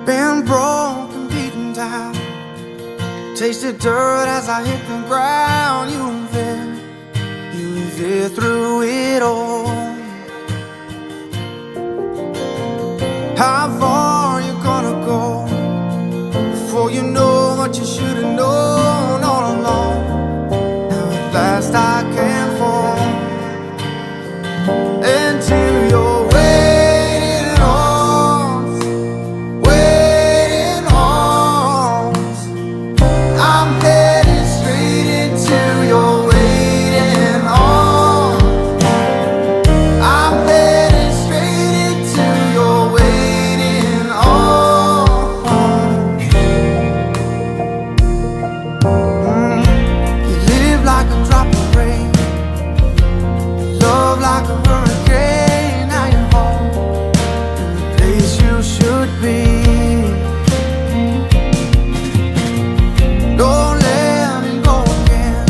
Been broken, beaten down, tasted dirt as I hit the ground. You were there through it all. How far you gonna go before you know what you should have known all along? Now at last I can fall into your waiting arms, waiting arms. I'm headed straight into your waiting arms. I'm headed straight into your waiting arms. You live like a drop of rain, love like a hurricane. Now you're home, in the place you should be. Don't let me go again.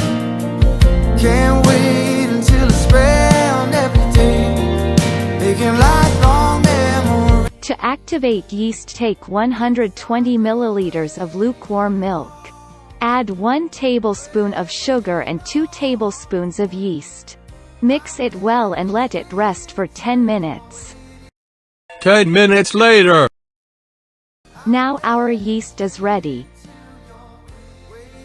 Can't wait until it's spent every day, making lifelong memories. To activate yeast, take 120 milliliters of lukewarm milk. Add 1 tablespoon of sugar and 2 tablespoons of yeast. Mix it well and let it rest for 10 minutes. 10 minutes later. Now our yeast is ready.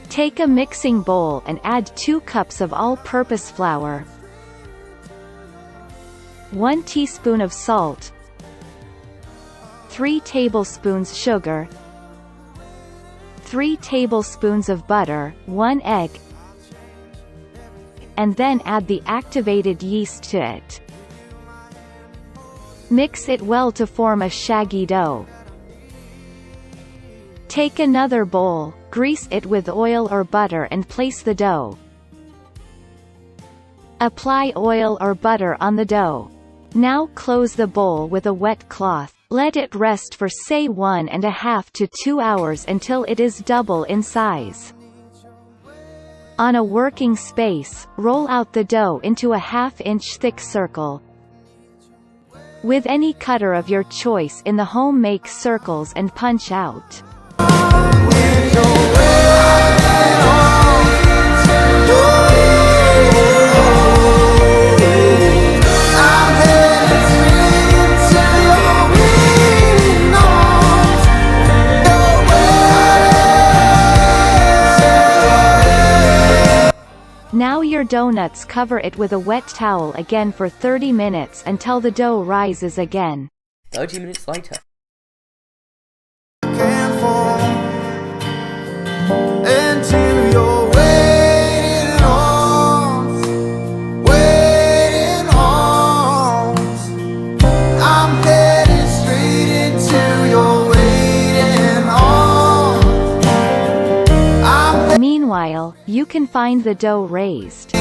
Take a mixing bowl and add 2 cups of all-purpose flour, 1 teaspoon of salt, 3 tablespoons sugar, 3 tablespoons of butter, 1 egg, and then add the activated yeast to it. Mix it well to form a shaggy dough. Take another bowl, grease it with oil or butter and place the dough. Apply oil or butter on the dough. Now close the bowl with a wet cloth. Let it rest for say 1.5 to 2 hours until it is double in size. On a working space, roll out the dough into a 1/2-inch thick circle. With any cutter of your choice in the home, make circles and punch out. Now your donuts, cover it with a wet towel again for 30 minutes until the dough rises again. 30 minutes later. Can't fall into your waiting arms, waiting arms. I'm headed straight into your waiting arms. Meanwhile, you can find the dough raised.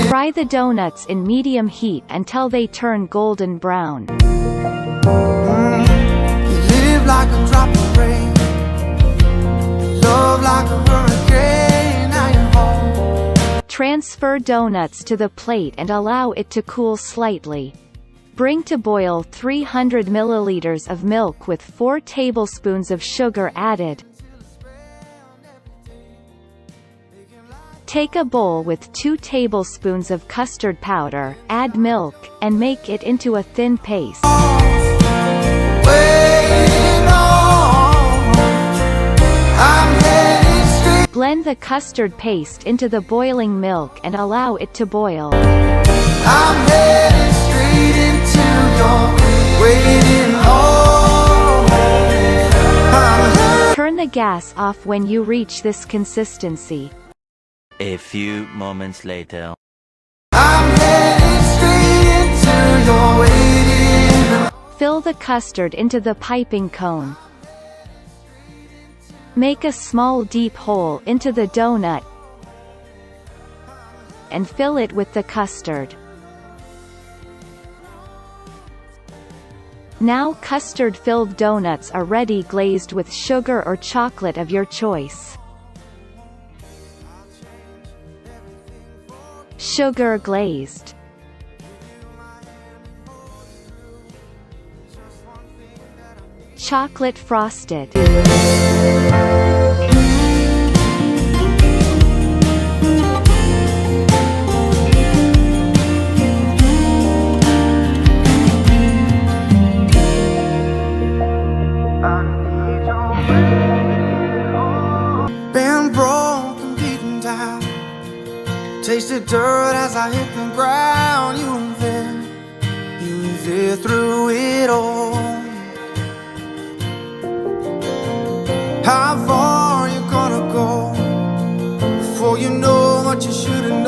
Fry the donuts in medium heat until they turn golden brown. You live like a drop of rain, love like a hurricane. Now you're home. Transfer donuts to the plate and allow it to cool slightly. Bring to boil 300 milliliters of milk with 4 tablespoons of sugar added. Take a bowl with 2 tablespoons of custard powder, add milk, and make it into a thin paste. Blend the custard paste into the boiling milk and allow it to boil. I'm headed straight into your waiting arms. Turn the gas off when you reach this consistency. A few moments later. I'm headed straight into your waiting. Fill the custard into the piping cone. Make a small deep hole into the donut and fill it with the custard. Now custard-filled donuts are ready, glazed with sugar or chocolate of your choice. Sugar glazed. chocolate frosted. Been broken, beaten down, tasted dirt as I hit the ground. You were there through it all. How far you gonna go before you know what you should've known?